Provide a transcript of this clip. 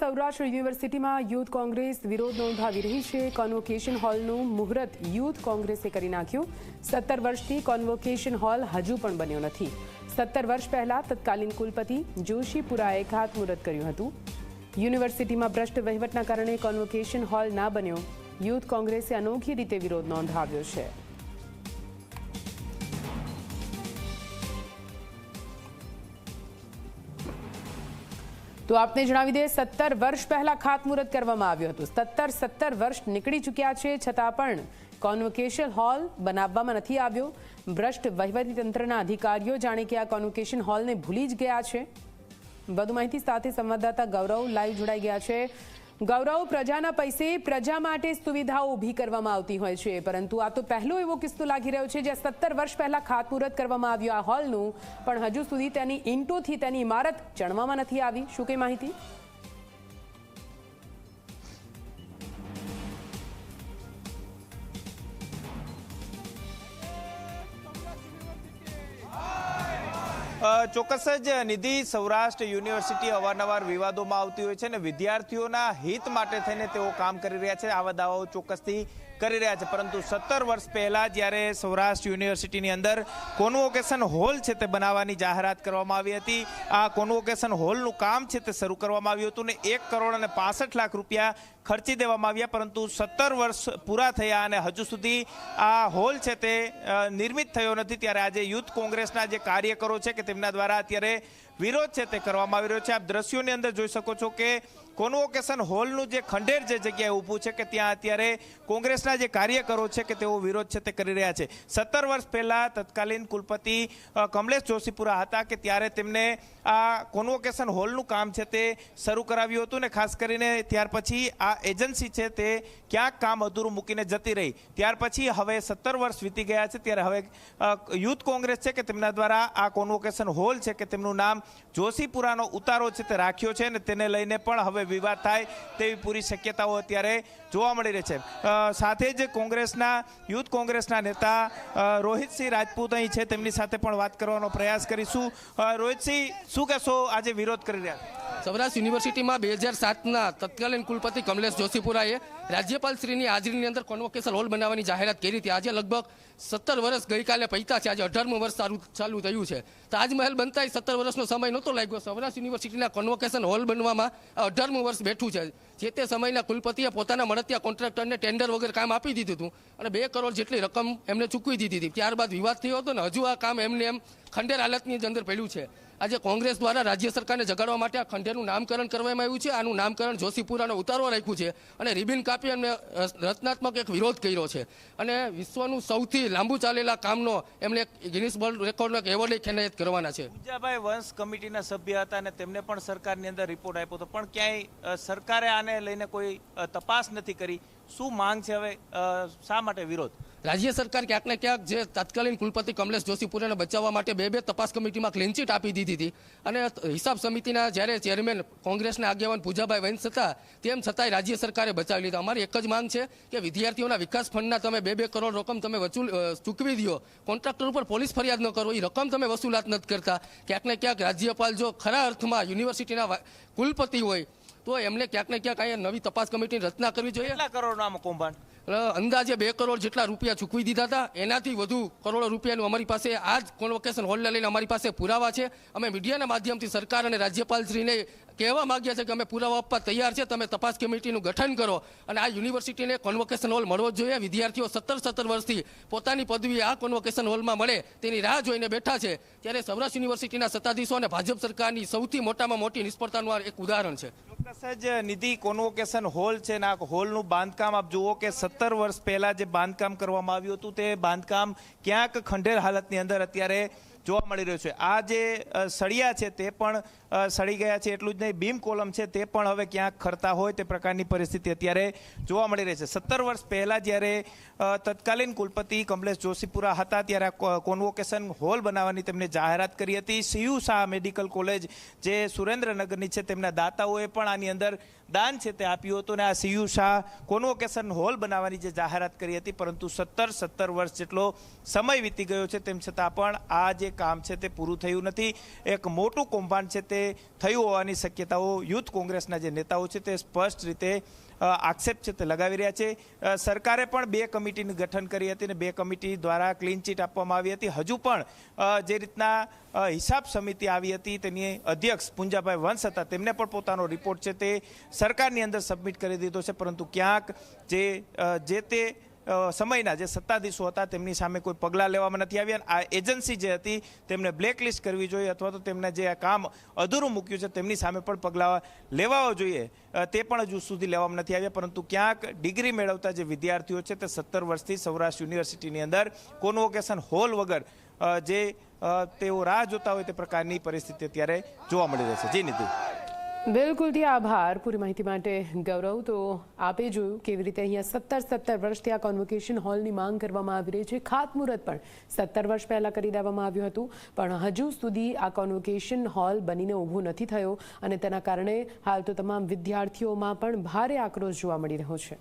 સૌરાષ્ટ્ર યુનિવર્સિટીમાં યુથ કોંગ્રેસ વિરોધ નોંધાવી રહી છે। કોન્વોકેશન હોલનું મુહૂર્ત યુથ કોંગ્રેસે કરી નાખ્યું। 17 વર્ષથી કોન્વોકેશન હોલ હજુ પણ બન્યો નથી। 17 વર્ષ પહેલા તત્કાલીન કુલપતિ જોશીપુરાએ ખાતમુહૂર્ત કર્યું હતું। યુનિવર્સિટીમાં ભ્રષ્ટ વહીવટના કારણે કોન્વોકેશન હોલ ના બન્યો। યુથ કોંગ્રેસે અનોખી રીતે વિરોધ નોંધાવ્યો છે। તો આપને જણાવી દે 17 વર્ષ પહેલા ખાતમુહૂર્ત કરવામાં આવ્યું હતું। 17 વર્ષ નીકળી ચૂક્યા છે છતાં પણ કોન્વોકેશન હોલ બનાવવામાં નથી આવ્યો। ભ્રષ્ટ વહીવટીતંત્રના અધિકારીઓ જાણે કે આ કોન્વોકેશન હોલને ભૂલી જ ગયા છે। વધુ માહિતી સાથે સંવાદદાતા ગૌરવ લાઈવ જોડાઈ ગયા છે। ગૌરવ, પ્રજાના પૈસે પ્રજા માટે સુવિધાઓ ઊભી કરવામાં આવતી હોય છે, પરંતુ આ તો પહેલો એવો કિસ્સો લાગી રહ્યો છે જ્યાં 17 વર્ષ પહેલા ખાતમુહૂર્ત કરવામાં આવ્યું આ હોલનું, પણ હજુ સુધી તેની ઈંટોથી તેની ઇમારત ચણવામાં નથી આવી। શું કઈ માહિતી? ચોક્કસ જ નિધિ, સૌરાષ્ટ્ર યુનિવર્સિટી અવારનવાર વિવાદોમાં આવતી હોય છે અને વિદ્યાર્થીઓના હિત માટે થઈને તેઓ કામ કરી રહ્યા છે, આવા દાવાઓ ચોક્કસથી કરી રહ્યા છે। પરંતુ 17 વર્ષ પહેલા જ્યારે સૌરાષ્ટ્ર યુનિવર્સિટીની અંદર કોન્વોકેશન હોલ છે તે બનાવવાની જાહેરાત કરવામાં આવી હતી। આ કોન્વોકેશન હોલનું કામ છે તે શરૂ કરવામાં આવ્યું હતું ને 1,65,00,000 રૂપિયા ખર્ચી દેવામાં આવ્યા, પરંતુ 17 વર્ષ પૂરા થયા અને હજુ સુધી આ હોલ છે તે નિર્મિત થયો નથી। ત્યારે આજે યુથ કોંગ્રેસના જે કાર્યકરો છે કે તેમના દ્વારા અત્યારે વિરોધ છે તે કરવામાં આવી રહ્યો છે। આપ દ્રશ્યોની અંદર જોઈ શકો છો કે કોન્વોકેશન હોલનું જે ખંડેર જે જગ્યાએ ઊભું છે કે ત્યાં અત્યારે કોંગ્રેસના જે કાર્યકરો છે કે તેઓ વિરોધ છે તે કરી રહ્યા છે। 17 વર્ષ પહેલા તત્કાલીન કુલપતિ કમલેશ જોશીપુરા હતા કે ત્યારે તેમને આ કોન્વોકેશન હોલનું કામ છે તે શરૂ કરાવ્યું હતું ને ખાસ કરીને ત્યાર પછી આ એજન્સી છે તે ક્યાંક કામ અધૂરું મૂકીને જતી રહી। ત્યાર પછી હવે 17 વર્ષ વીતી ગયા છે, ત્યારે હવે યુથ કોંગ્રેસ છે કે તેમના દ્વારા આ કોન્વોકેશન હોલ છે કે તેમનું નામ જોશીપુરાનો ઉતારો છે તે રાખ્યો છે અને તેને લઈને પણ હવે વિવાદ થાય તેવી પૂરી શક્યતાઓ અત્યારે જોવા મળી રહી છે। સાથે જ યુથ કોંગ્રેસના નેતા રોહિતસિંહ રાજપૂત અહીં છે, તેમની સાથે પણ વાત કરવાનો પ્રયાસ કરીશું। રોહિતસિંહ, શું કહેશો, આજે વિરોધ કરી રહ્યા છે? સૌરાષ્ટ્ર યુનિવર્સિટીમાં 2007ના તત્કાલીન કુલપતિ કમલેશ જોશીપુરાએ રાજ્યપાલશ્રીની હાજરીની અંદર કોન્વોકેશન હોલ બનાવવાની જાહેરાત કરી હતી। આજે લગભગ 17 વર્ષ ગઈકાલે પૈતા છે, આજે 18મું વર્ષ ચાલુ થયું છે। તાજમહેલ બનતા 17 વર્ષનો સમય નહોતો લાગ્યો। સૌરાષ્ટ્ર યુનિવર્સિટીના કોન્વોકેશન હોલ બનવામાં 18મું વર્ષ બેઠું છે। જે તે સમયના કુલપતિએ પોતાના મળતિયા કોન્ટ્રાક્ટરને ટેન્ડર વગર કામ આપી દીધું હતું અને 2 કરોડ જેટલી રકમ એમને ચૂકવી દીધી હતી। ત્યારબાદ વિવાદ થયો હતો ને હજુ આ કામ એમને એમ ખંડેર હાલતની અંદર પડ્યું છે। આજે કોંગ્રેસ દ્વારા રાજ્ય સરકારને જગાડવા માટે આ ખંડેરનું નામકરણ કરવામાં આવ્યું છે। આનું નામકરણ જોશીપુરાનો ઉતારો રાખ્યું છે અને રિબિન કાપી અને રચનાત્મક એક વિરોધ કર્યો છે અને વિશ્વનું સૌથી લાંબુ ચાલેલા કામનો એમણે ગિનિસ વર્લ્ડ રેકોર્ડનો એક એવોર્ડ ખેનાયત કરવાના છે। પૂજાભાઈ વંશ કમિટીના સભ્ય હતા અને તેમને પણ સરકારની અંદર રિપોર્ટ આપ્યો હતો, પણ ક્યાંય સરકારે આને લઈને કોઈ તપાસ નથી કરી। શું માંગ છે હવે, શા માટે વિરોધ? રાજ્ય સરકાર ક્યાંક ને ક્યાંક જે તત્કાલીન કુલપતિ કમલેશ જોશીપુરાને બચાવવા માટે 2 તપાસ કમિટીમાં ક્લીન ચીટ આપી દીધી હતી અને હિસાબ સમિતિના જ્યારે ચેરમેન કોંગ્રેસના આગેવાન પૂજાભાઈ વંશ હતા, તેમ છતાંય રાજ્ય સરકારે બચાવી લીધા। અમારી એક જ માંગ છે કે વિદ્યાર્થીઓના વિકાસ ફંડના તમે 2 કરોડ રકમ તમે ચૂકવી દો, કોન્ટ્રાક્ટર ઉપર પોલીસ ફરિયાદ ન કરો, એ રકમ તમે વસૂલાત નથી કરતા। ક્યાંક ને ક્યાંક રાજ્યપાલ જો ખરા અર્થમાં યુનિવર્સિટીના કુલપતિ હોય તો એમને ક્યાંક ને ક્યાંક અહીંયા નવી તપાસ કમિટીની રચના કરવી જોઈએ। કેટલા કરોડના કૌભાંડ? અંદાજે 2 કરોડ જેટલા રૂપિયા ચૂકવી દીધા હતા, એનાથી વધુ કરોડો રૂપિયાનું અમારી પાસે આ જ કોન્વોકેશન હોલને લઈને અમારી પાસે પુરાવા છે। અમે મીડિયાના માધ્યમથી સરકાર અને રાજ્યપાલશ્રીને કહેવા માંગ્યા છે કે અમે પુરાવા આપવા તૈયાર છે, તમે તપાસ કમિટીનું ગઠન કરો અને આ યુનિવર્સિટીને કોન્વોકેશન હોલ મળવો જ જોઈએ। વિદ્યાર્થીઓ 17 વર્ષથી પોતાની પદવી આ કોન્વોકેશન હોલમાં મળે તેની રાહ જોઈને બેઠા છે, ત્યારે સૌરાષ્ટ્ર યુનિવર્સિટીના સત્તાધીશો અને ભાજપ સરકારની સૌથી મોટામાં મોટી નિષ્ફળતાનું આ એક ઉદાહરણ છે। ચોક્કસ જ નિધિ, કોન્વોકેશન હોલ છે ને આ હોલનું બાંધકામ આપ જુઓ કે 17 વર્ષ પહેલા જે બાંધકામ કરવામાં આવ્યું હતું તે બાંધકામ ક્યાંક ખંડેર હાલતની અંદર અત્યારે જોવા મળી રહ્યું છે। આ જે સળિયા છે તે પણ સડી ગયા છે, એટલું જ નહીં બીમ કોલમ છે તે પણ હવે ક્યાંક ખરતા હોય તે પ્રકારની પરિસ્થિતિ અત્યારે જોવા મળી રહી છે। 17 વર્ષ પહેલા જ્યારે તત્કાલીન કુલપતિ કમલેશ જોશીપુરા હતા ત્યારે કોન્વોકેશન હોલ બનાવવાની તેમને જાહેરાત કરી હતી। સીયુ શાહ મેડિકલ કોલેજ જે સુરેન્દ્રનગરની છે તેમના દાતાઓએ પણ આની અંદર દાન છે તે આપ્યું હતું અને આ સીયુ શાહ કોન્વોકેશન હોલ બનાવવાની જે જાહેરાત કરી હતી, પરંતુ 17 વર્ષ જેટલો સમય વીતી ગયો છે, તેમ છતાં પણ આ જે કામ છે તે પૂરું થયું નથી. એક મોટું કૌભાંડ છે તે થયું હોવાની શક્યતાઓ યુથ કોંગ્રેસના જે નેતાઓ છે તે સ્પષ્ટ રીતે આક્ષેપ છે તે લગાવી રહ્યા છે. સરકારે પણ 2 કમિટીનું ગઠન કરી હતી અને 2 કમિટી દ્વારા ક્લીન ચીટ આપવામાં આવી હતી. હજુ પણ જે રીતના હિસાબ સમિતિ આવી હતી તેની અધ્યક્ષ પુંજાભાઈ વંશ હતા, તેમને પણ પોતાનો રિપોર્ટ છે તે સરકારની અંદર સબમિટ કરી દીધો છે, પરંતુ ક્યાંક જે તે સમયના જે સત્તાધીશો હતા તેમની સામે કોઈ પગલાં લેવામાં નથી આવ્યા. આ એજન્સી જે હતી તેમને બ્લેકલિસ્ટ કરવી જોઈએ અથવા તો તેમને જે આ કામ અધૂરું મૂક્યું છે તેમની સામે પણ પગલાં લેવા જોઈએ, તે પણ હજુ સુધી લેવામાં નથી આવ્યા. પરંતુ ક્યાંક ડિગ્રી મેળવતા જે વિદ્યાર્થીઓ છે તે 17 વર્ષથી સૌરાષ્ટ્ર યુનિવર્સિટીની અંદર કોન્વોકેશન હોલ વગર જે તેઓ રાહ જોતા હોય તે પ્રકારની પરિસ્થિતિ અત્યારે જોવા મળી રહી છે. જી નિધિ. બિલકુલથી આભાર પૂરી માહિતી માટે ગૌરવ. તો આપે જોયું કેવી રીતે અહીંયા 17 વર્ષથી આ કોન્વોકેશન હોલની માંગ કરવામાં આવી રહી છે. ખાતમુહૂર્ત પણ 17 વર્ષ પહેલાં કરી દેવામાં આવ્યું હતું, પણ હજુ સુધી આ કોન્વોકેશન હોલ બનીને ઊભું નથી થયો અને તેના કારણે હાલ તો તમામ વિદ્યાર્થીઓમાં પણ ભારે આક્રોશ જોવા મળી રહ્યો છે.